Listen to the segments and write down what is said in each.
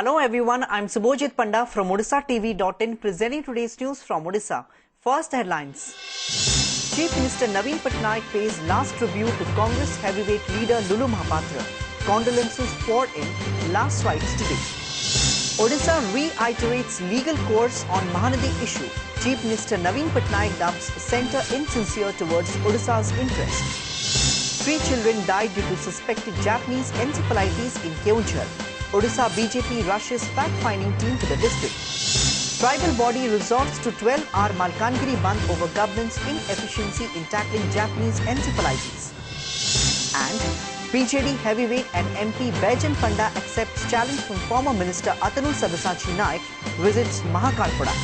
Hello everyone, I'm Panda from Odishatv.in presenting today's news from Odisha. First headlines. Chief Minister Naveen Patnaik pays last tribute to Congress heavyweight leader Lulu Mahapatra. Condolences poured in last rites today. Odisha reiterates legal course on Mahanadi issue. Chief Minister Naveen Patnaik dubs centre insincere towards Odisha's interest. 3 children died due to suspected Japanese encephalitis in Keonjhar. Odisha BJP rushes fact-finding team to the district. Tribal body resorts to 12-hour Malkangiri Bandh over government's inefficiency in tackling Japanese encephalitis. And BJD heavyweight and MP Panda accepts challenge from former Minister Atanu Sabyasachi Naik, visits Mahakarpada.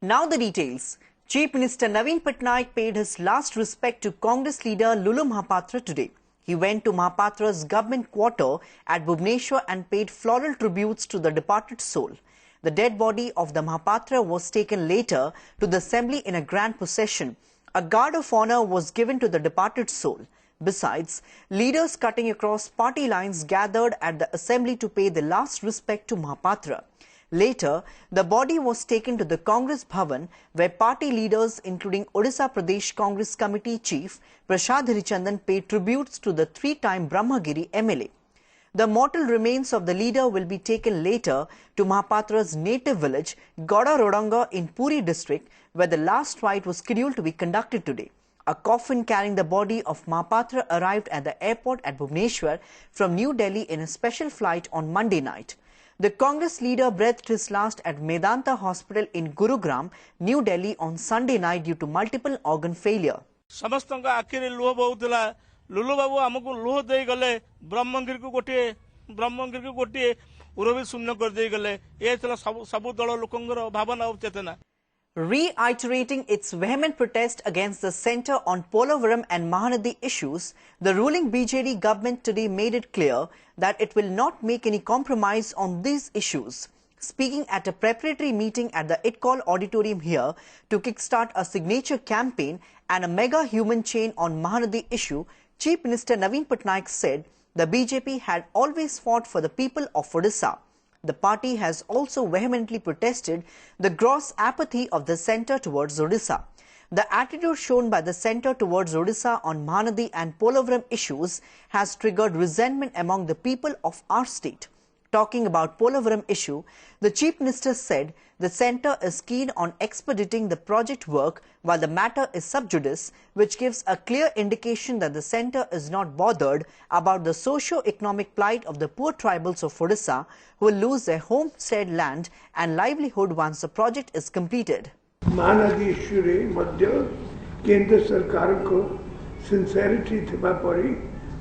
Now the details. Chief Minister Naveen Patnaik paid his last respect to Congress leader Lulu Mahapatra today. He went to Mahapatra's government quarter at Bhubaneswar and paid floral tributes to the departed soul. The dead body of the Mahapatra was taken later to the assembly in a grand procession. A guard of honor was given to the departed soul. Besides, leaders cutting across party lines gathered at the assembly to pay the last respect to Mahapatra. Later, the body was taken to the Congress Bhavan, where party leaders including Odisha Pradesh Congress Committee Chief Prashad Harichandan paid tributes to the 3-time Brahmagiri MLA. The mortal remains of the leader will be taken later to Mahapatra's native village, Goda Rodanga in Puri district, where the last rite was scheduled to be conducted today. A coffin carrying the body of Mahapatra arrived at the airport at Bhubaneswar from New Delhi in a special flight on Monday night. The Congress leader breathed his last at Medanta Hospital in Gurugram, New Delhi on Sunday night due to multiple organ failure. समस्तंका आखिरे लुह बहुतला लुलु बाबू हमको लुह दे गले ब्रह्मगिरी को गोटे उरबी शून्य कर दे गले ए चला सब दल लोकंगर भावना और चेतना. Reiterating its vehement protest against the centre on Polavaram and Mahanadi issues, the ruling BJD government today made it clear that it will not make any compromise on these issues. Speaking at a preparatory meeting at the ITCOL auditorium here to kickstart a signature campaign and a mega human chain on Mahanadi issue, Chief Minister Naveen Patnaik said the BJP had always fought for the people of Odisha. The party has also vehemently protested the gross apathy of the centre towards Odisha. The attitude shown by the centre towards Odisha on Mahanadi and Polavaram issues has triggered resentment among the people of our state. Talking about Polavaram issue, the Chief Minister said the centre is keen on expediting the project work while the matter is sub judice, which gives a clear indication that the centre is not bothered about the socio-economic plight of the poor tribals of Odisha who will lose their homestead land and livelihood once the project is completed. Mahanadi issue re madhya kendra sarkar ko sincerity thiba pari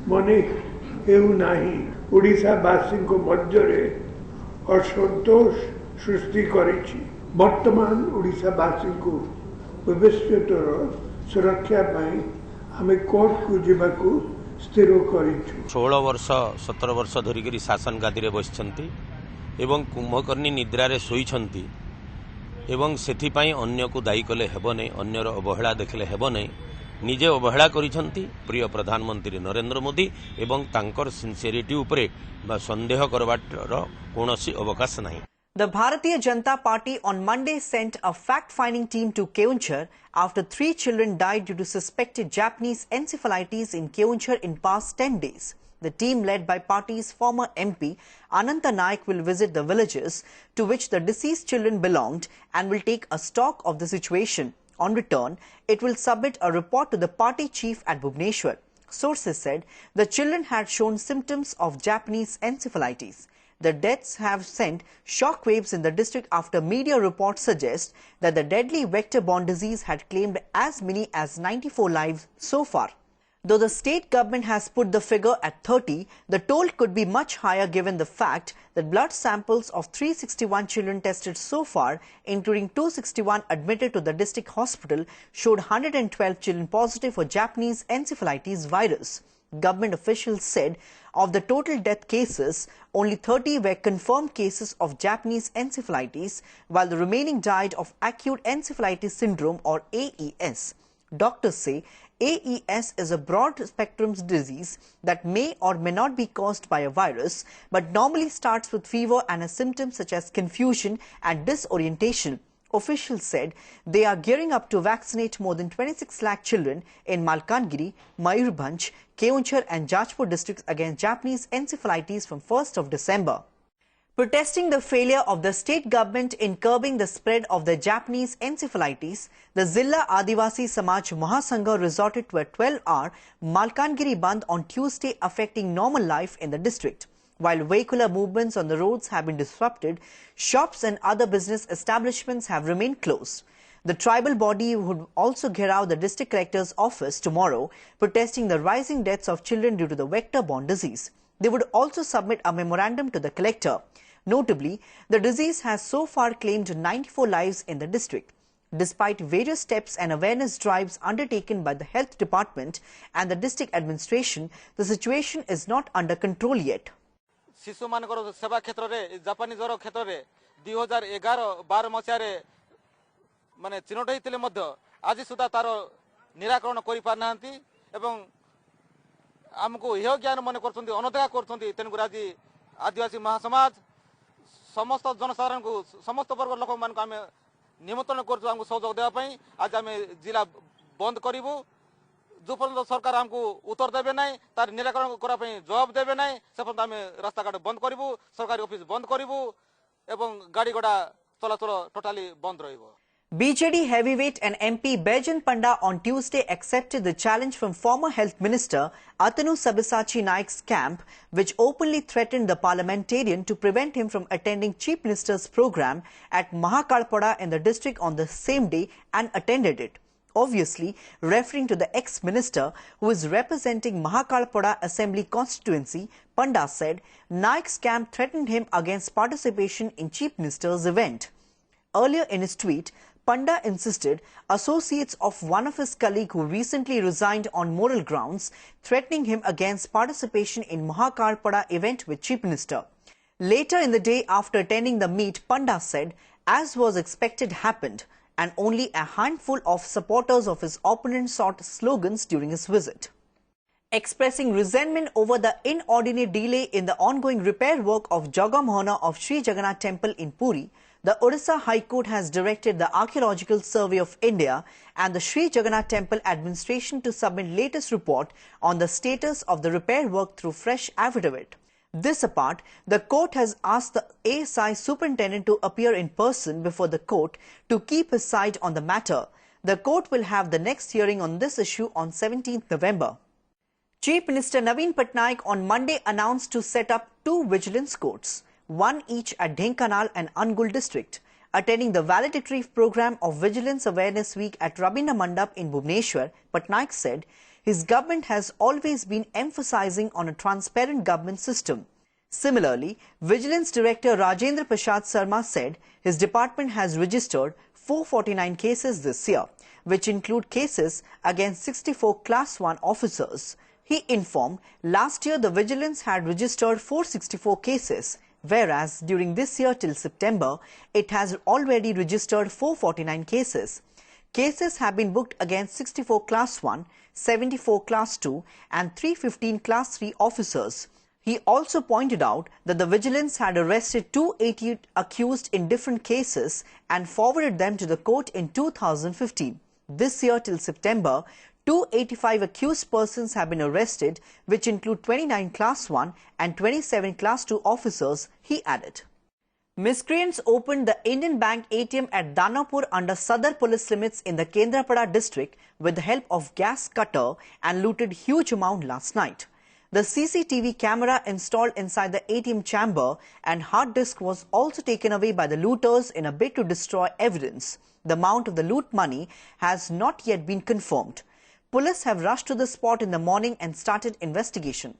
mone heu nahi Odisha basin ko madhya re ashantosh srishti karichi bartaman Odisha basin ko bhivishyatar suraksha pai ame court ku jibaku स्थिरो करिछु 16 वर्ष 17 वर्ष धरिकरी शासन गादी रे बसिछंती एवं कुंभकर्णी निद्रा रे सोईछंती एवं सेथि पई अन्य को दायी कले हेबो नै अन्यर अवहेला देखले हेबो नै निजे अवहेला करिछंती प्रिय प्रधानमंत्री नरेंद्र मोदी एवं तांकर सिंसियरिटी उपरे संदेह करबार कोनोसी अवकाश नाही. The Bharatiya Janata Party on Monday sent a fact-finding team to Keonjhar after 3 children died due to suspected Japanese encephalitis in Keonjhar in past 10 days. The team led by party's former MP Ananta Naik will visit the villages to which the deceased children belonged and will take a stock of the situation. On return, it will submit a report to the party chief at Bhubaneswar. Sources said the children had shown symptoms of Japanese encephalitis. The deaths have sent shockwaves in the district after media reports suggest that the deadly vector-borne disease had claimed as many as 94 lives so far. Though the state government has put the figure at 30, the toll could be much higher given the fact that blood samples of 361 children tested so far, including 261 admitted to the district hospital, showed 112 children positive for Japanese encephalitis virus. Government officials said of the total death cases, only 30 were confirmed cases of Japanese encephalitis, while the remaining died of acute encephalitis syndrome or AES. Doctors say AES is a broad-spectrum disease that may or may not be caused by a virus, but normally starts with fever and has symptoms such as confusion and disorientation. Officials said they are gearing up to vaccinate more than 26 lakh children in Malkangiri, Mayurbhanj, Keonjhar and Jajpur districts against Japanese encephalitis from 1st of December. Protesting the failure of the state government in curbing the spread of the Japanese encephalitis, the Zilla Adivasi Samaj Mahasangha resorted to a 12-hour Malkangiri Bandh on Tuesday, affecting normal life in the district. While vehicular movements on the roads have been disrupted, shops and other business establishments have remained closed. The tribal body would also gherav the district collector's office tomorrow, protesting the rising deaths of children due to the vector-borne disease. They would also submit a memorandum to the collector. Notably, the disease has so far claimed 94 lives in the district. Despite various steps and awareness drives undertaken by the health department and the district administration, the situation is not under control yet. शिशु मानकर सेवा क्षेत्र में जापानी ज्वर क्षेत्र में 2011-12 मसीह माने चिन्हट होते आज सुधा तार निराकरण कर पारना आमको यह ज्ञान मन कर अनदेखा कर तेणुक आज आदिवासी महासमाज समस्त जनसाधारण को समस्त वर्ग लोक मान आम निमंत्रण कर सहयोग देवाई आज आम जिला बंद करूँ जो पर्यटन सरकार आमको उत्तर देवे ना तार निराकरण करने जवाब देवे ना से पर्यटन आम रास्ता घाट बंद करूँ सरकारी ऑफिस बंद करूँ एवं गाड़ी घोड़ा चलाचल टोटाली बंद रहिबो। BJD heavyweight and MP Baijan Panda on Tuesday accepted the challenge from former Health Minister Atanu Sabyasachi Naik's camp, which openly threatened the parliamentarian to prevent him from attending Chief Minister's program at Mahakalpada in the district on the same day and attended it. Obviously, referring to the ex-minister who is representing Mahakalpada Assembly constituency, Panda said Naik's camp threatened him against participation in Chief Minister's event. Earlier in his tweet, Panda insisted associates of one of his colleagues who recently resigned on moral grounds, threatening him against participation in Mahakalpada event with Chief Minister. Later in the day after attending the meet, Panda said, as was expected happened, and only a handful of supporters of his opponent sought slogans during his visit. Expressing resentment over the inordinate delay in the ongoing repair work of Jagannath of Sri Jagannath Temple in Puri, the Odisha High Court has directed the Archaeological Survey of India and the Sri Jagannath Temple administration to submit latest report on the status of the repair work through fresh affidavit. This apart, the court has asked the ASI superintendent to appear in person before the court to keep his side on the matter. The court will have the next hearing on this issue on 17th November. Chief Minister Naveen on Monday announced to set up 2 vigilance courts, one each at Dhenkanal and Angul district. Attending the valedictory program of Vigilance Awareness Week at Rabindra Mandap in Bhubaneswar, Patnaik said his government has always been emphasizing on a transparent government system. Similarly, Vigilance Director Rajendra Prasad Sarma said his department has registered 449 cases this year, which include cases against 64 Class 1 officers. He informed last year the Vigilance had registered 464 cases, whereas during this year till September, it has already registered 449 cases. Cases have been booked against 64 Class 1, 74 Class 2 and 315 Class 3 officers. He also pointed out that the Vigilance had arrested 280 accused in different cases and forwarded them to the court in 2015. This year till September, 285 accused persons have been arrested, which include 29 Class 1 and 27 Class 2 officers, he added. Miscreants opened the Indian Bank ATM at Danapur under Sadar police limits in the Kendrapada district with the help of gas cutter and looted huge amount last night. The CCTV camera installed inside the ATM chamber and hard disk was also taken away by the looters in a bid to destroy evidence. The amount of the loot money has not yet been confirmed. Police have rushed to the spot in the morning and started investigation.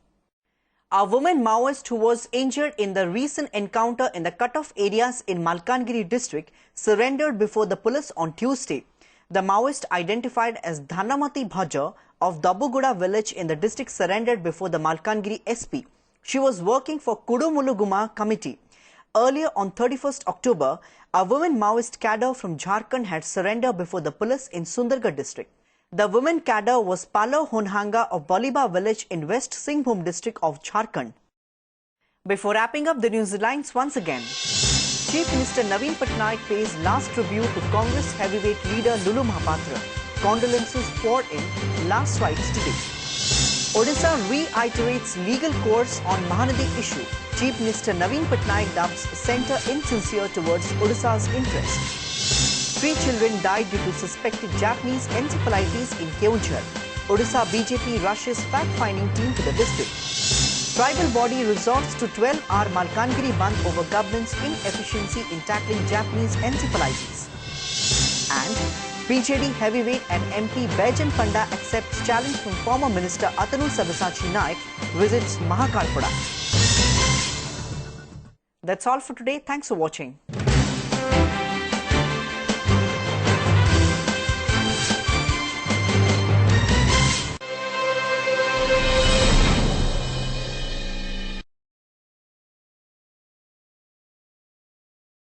A woman Maoist who was injured in the recent encounter in the cut-off areas in Malkangiri district surrendered before the police on Tuesday. The Maoist, identified as Dhanamati Bhaja of Dabuguda village in the district, surrendered before the Malkangiri SP. She was working for Kudumuluguma committee. Earlier on 31st October, a woman Maoist cadre from Jharkhand had surrendered before the police in Sundargarh district. The women cadre was Palo Honhanga of Baliba village in West Singhbhum district of Jharkhand. Before wrapping up the news headlines once again, Chief Minister Naveen Patnaik pays last tribute to Congress heavyweight leader Lulu Mahapatra. Condolences poured in last rites today. Odisha reiterates legal course on Mahanadi issue. Chief Minister Naveen Patnaik dubs centre insincere towards Odisha's interest. 3 children died due to suspected Japanese encephalitis in Keonjhar. Odisha BJP rushes fact-finding team to the district. Tribal body resorts to 12-hour Malkangiri Bandh over government's inefficiency in tackling Japanese encephalitis. And BJD heavyweight and MP Baijan Panda accepts challenge from former Minister Atanu Sabyasachi Naik, visits Mahakalpada. That's all for today. Thanks for watching.